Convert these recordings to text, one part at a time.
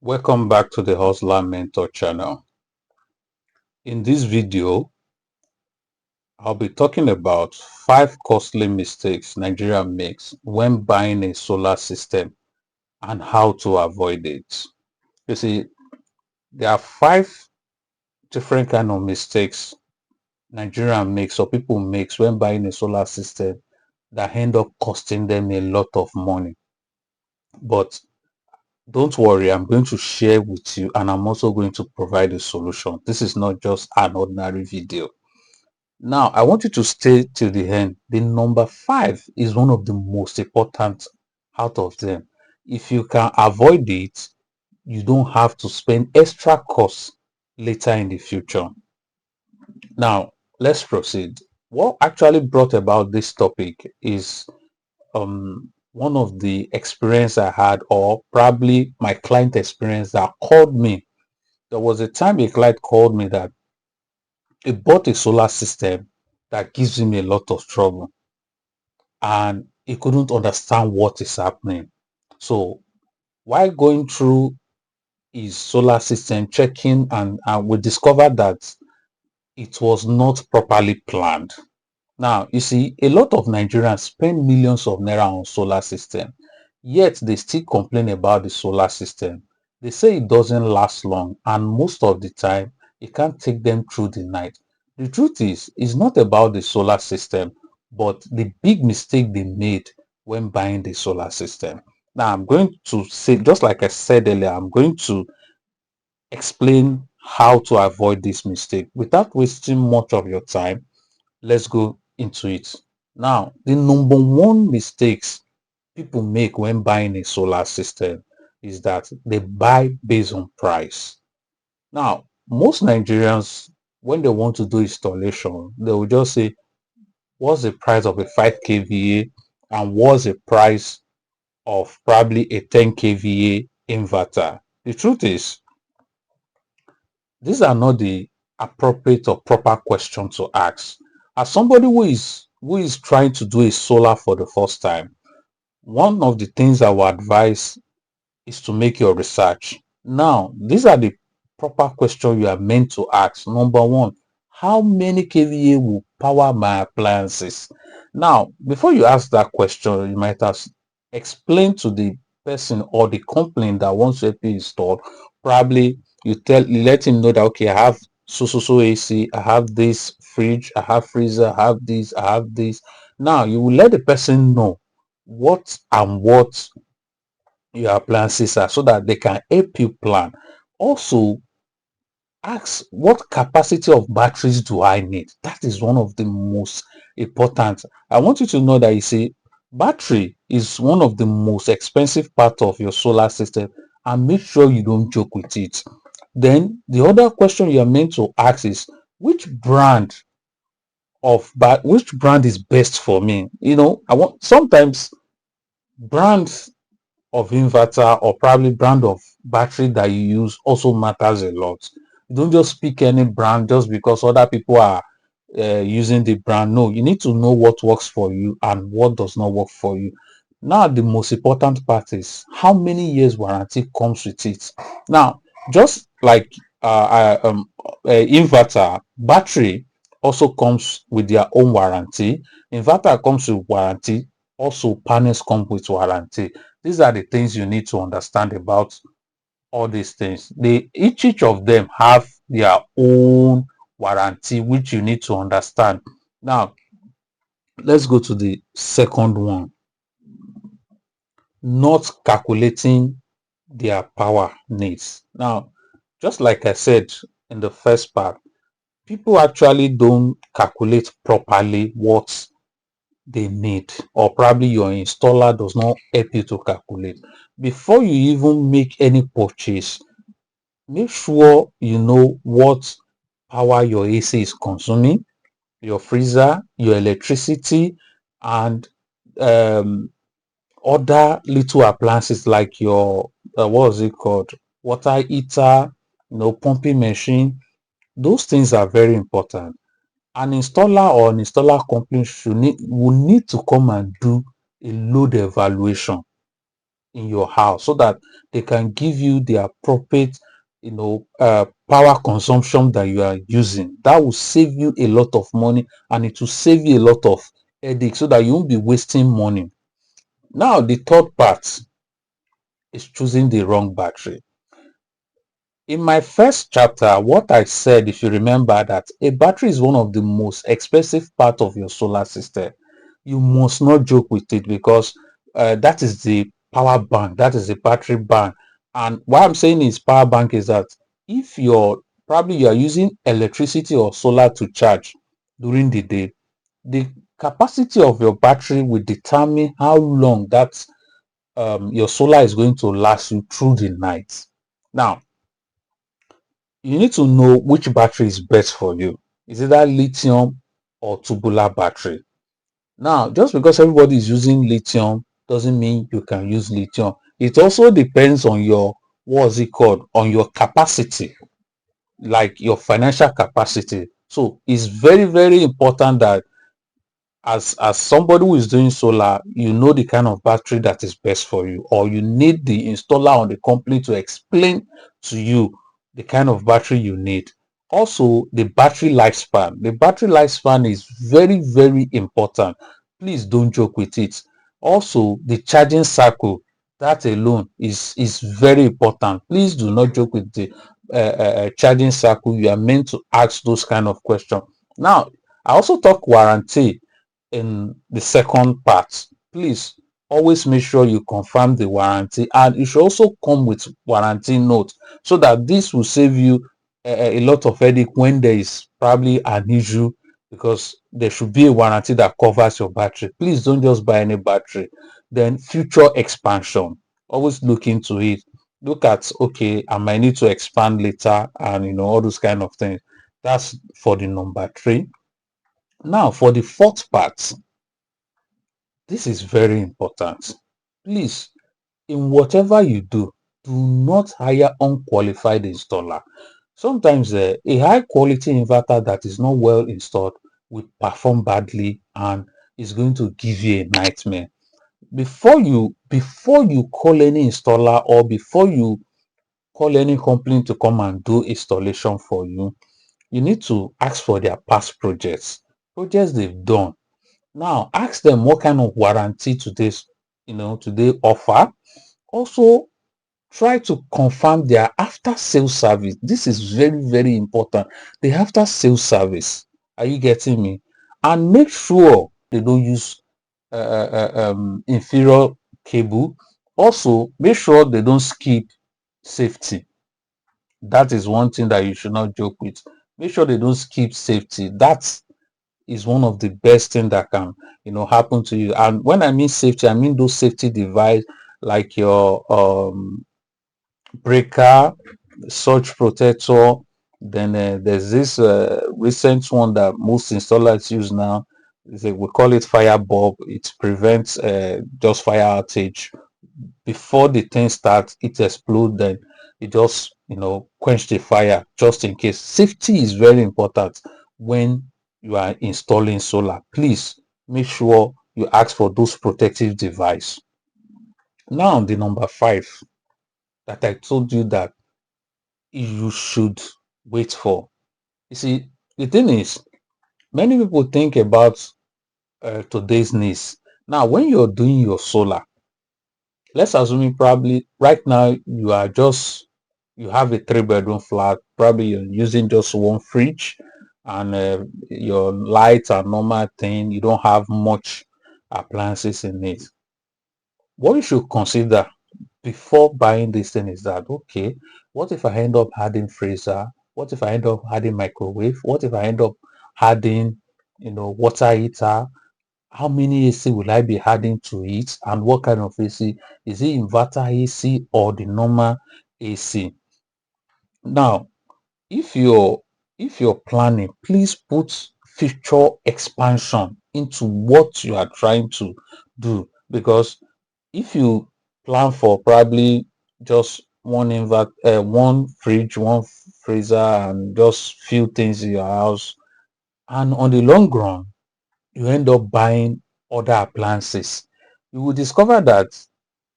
Welcome back to the Hustler Mentor channel. In this video, I'll be talking about 5 costly mistakes Nigeria makes when buying a solar system and how to avoid it. You see, there are 5 different kind of mistakes Nigeria makes or people makes when buying a solar system that end up costing them a lot of money. But don't worry, I'm going to share with you and I'm also going to provide a solution. This is not just an ordinary video. Now, I want you to stay till the end. The number 5 is one of the most important out of them. If you can avoid it, you don't have to spend extra costs later in the future. Now, let's proceed. What actually brought about this topic is one of the experience I had, or probably my client experience that called me. There was a time a client called me that he bought a solar system that gives him a lot of trouble and he couldn't understand what is happening. So while going through his solar system, checking, and we discovered that it was not properly planned. Now, you see, a lot of Nigerians spend millions of naira on solar system, yet they still complain about the solar system. They say it doesn't last long, and most of the time, it can't take them through the night. The truth is, it's not about the solar system, but the big mistake they made when buying the solar system. Now, I'm going to say, just like I said earlier, I'm going to explain how to avoid this mistake without wasting much of your time. Let's go into it. Now, the number one mistakes people make when buying a solar system is that they buy based on price. Now, most Nigerians, when they want to do installation, they will just say, what's the price of a 5 kVA and what's the price of probably a 10 kVA inverter? The truth is, these are not the appropriate or proper question to ask. As somebody who is trying to do a solar for the first time, one of the things I would advise is to make your research. Now, these are the proper questions you are meant to ask. Number one, how many kVA will power my appliances? Now, before you ask that question, you might have explained to the person or the company that wants to help you install. Probably you let him know that okay, I have so AC, I have this fridge, I have freezer, I have this, I have this. Now you will let the person know what and what your appliances are so that they can help you plan. Also, ask what capacity of batteries do I need? That is one of the most important. I want you to know that you see, battery is one of the most expensive part of your solar system, and make sure you don't joke with it. Then the other question you are meant to ask is which brand is best for me? I want sometimes brands of inverter or probably brand of battery that you use also matters a lot. You don't just pick any brand just because other people are using the brand. No, you need to know what works for you and what does not work for you. Now, the most important part is how many years warranty comes with it. Now, just like inverter, battery also comes with their own warranty. Inverter comes with warranty. Also, panels come with warranty. These are the things you need to understand about all these things. Each of them have their own warranty, which you need to understand. Now, let's go to the second one. Not calculating their power needs. Now, just like I said in the first part, people actually don't calculate properly what they need, or probably your installer does not help you to calculate. Before you even make any purchase, make sure you know what power your AC is consuming, your freezer, your electricity, and um, other little appliances like your what is it called, water heater, pumping machine. Those things are very important. An installer or an installer company will need to come and do a load evaluation. in your house so that they can give you the appropriate power consumption that you are using. That will save you a lot of money, and it will save you a lot of headache so that you won't be wasting money. Now the third part is choosing the wrong battery. In my first chapter, what I said, if you remember, that a battery is one of the most expensive part of your solar system. You must not joke with it, because that is the power bank, that is the battery bank. And why I'm saying is power bank is that if you are using electricity or solar to charge during the day, the capacity of your battery will determine how long that your solar is going to last you through the night. Now, you need to know which battery is best for you. Is it that lithium or tubular battery? Now, just because everybody is using lithium doesn't mean you can use lithium. It also depends on your, what's it called, on your capacity, like your financial capacity. So it's very, very important that as somebody who is doing solar, you know the kind of battery that is best for you, or you need the installer or the company to explain to you the kind of battery you need. Also, the battery lifespan. The battery lifespan is very, very important. Please don't joke with it. Also, the charging cycle, that alone is very important. Please do not joke with the charging cycle. You are meant to ask those kind of questions. Now, I also talk warranty in the second part. Please always make sure you confirm the warranty, and it should also come with warranty note, so that this will save you a lot of headache when there is probably an issue, because there should be a warranty that covers your battery. Please don't just buy any battery. Then future expansion, always look into it. Look at, okay, I might need to expand later, and all those kind of things. That's for the number three. Now for the fourth part, this is very important. Please, in whatever you do not hire unqualified installer. Sometimes a high quality inverter that is not well installed will perform badly, and is going to give you a nightmare. Before you call any installer, or before you call any company to come and do installation for you, you need to ask for their past projects they've done. Now, ask them what kind of warranty today offer. Also, try to confirm their after sales service. This is very, very important. The after sales service. Are you getting me? And make sure they don't use inferior cable. Also, make sure they don't skip safety. That is one thing that you should not joke with. Make sure they don't skip safety. That is one of the best thing that can happen to you. And when I mean safety, I mean those safety device, like your breaker, surge protector. Then there's this recent one that most installers use now. We call it fire bulb. It prevents just fire outage before the thing starts. It explodes, then it just quench the fire, just in case. Safety is very important when you are installing solar. Please make sure you ask for those protective device. Now, the number five that I told you that you should wait for. You see, the thing is, many people think about today's needs. Now, when you're doing your solar, let's assume probably right now you have a three-bedroom flat. Probably you're using just one fridge, and your lights are normal thing. You don't have much appliances in it. What you should consider before buying this thing is that, okay, what if I end up adding freezer? What if I end up adding microwave? What if I end up adding water heater? How many AC will I be adding to it, and what kind of AC? Is it inverter AC or the normal AC? Now, if you're planning, please put future expansion into what you are trying to do, because if you plan for probably just one fridge, one freezer, and just few things in your house, and on the long run you end up buying other appliances, you will discover that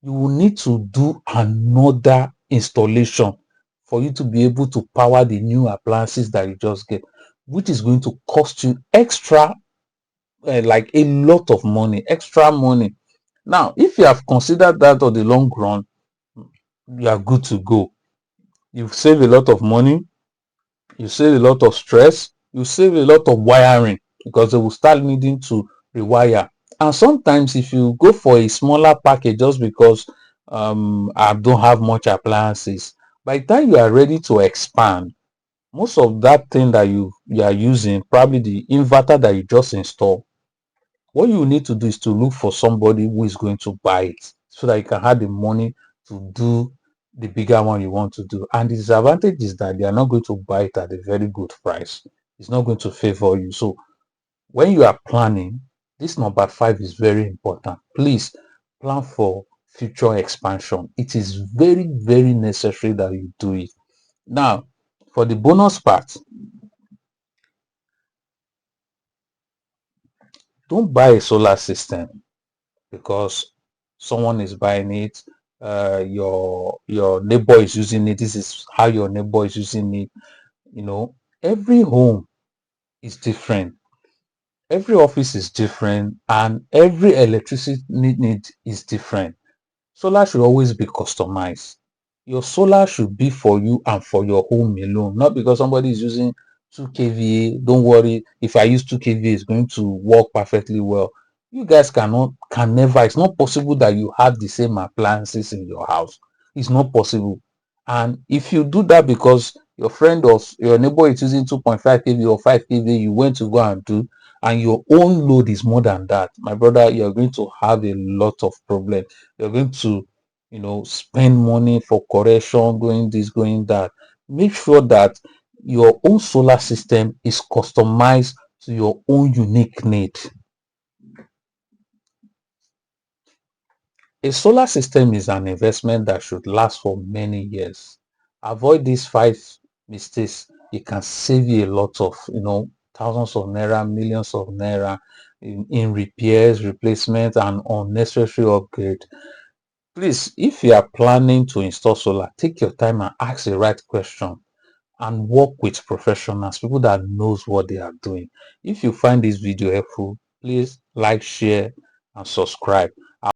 you will need to do another installation for you to be able to power the new appliances that you just get, which is going to cost you extra, like a lot of money, extra money. Now, if you have considered that on the long run, you are good to go. You save a lot of money, you save a lot of stress, you save a lot of wiring because they will start needing to rewire. And sometimes, if you go for a smaller package just because I don't have much appliances, by the time you are ready to expand, most of that thing that you are using, probably the inverter that you just installed, what you need to do is to look for somebody who is going to buy it so that you can have the money to do the bigger one you want to do. And the disadvantage is that they are not going to buy it at a very good price. It's not going to favor you. So when you are planning, this number 5 is very important. Please plan for future expansion. It is very, very necessary that you do it. Now, for the bonus part, don't buy a solar system because someone is buying it, your neighbor is using it, this is how your neighbor is using it. you know every home is different, every office is different, and every electricity need is different. Solar should always be customized. Your solar should be for you and for your home alone, not because somebody is using 2 kVA. Don't worry, if I use 2 kVA, it's going to work perfectly well. You guys can never, it's not possible that you have the same appliances in your house. It's not possible. And if you do that because your friend or your neighbor is using 2.5 kVA or 5 kVA, you went to go and do, and your own load is more than that, my brother, you're going to have a lot of problems. You're going to, spend money for correction, going this, going that. Make sure that your own solar system is customized to your own unique need. A solar system is an investment that should last for many years. Avoid these 5 mistakes. It can save you a lot of, thousands of naira, millions of naira in repairs, replacement, and unnecessary upgrade. Please, if you are planning to install solar, take your time and ask the right question and work with professionals, people that knows what they are doing. If you find this video helpful, please like, share, and subscribe.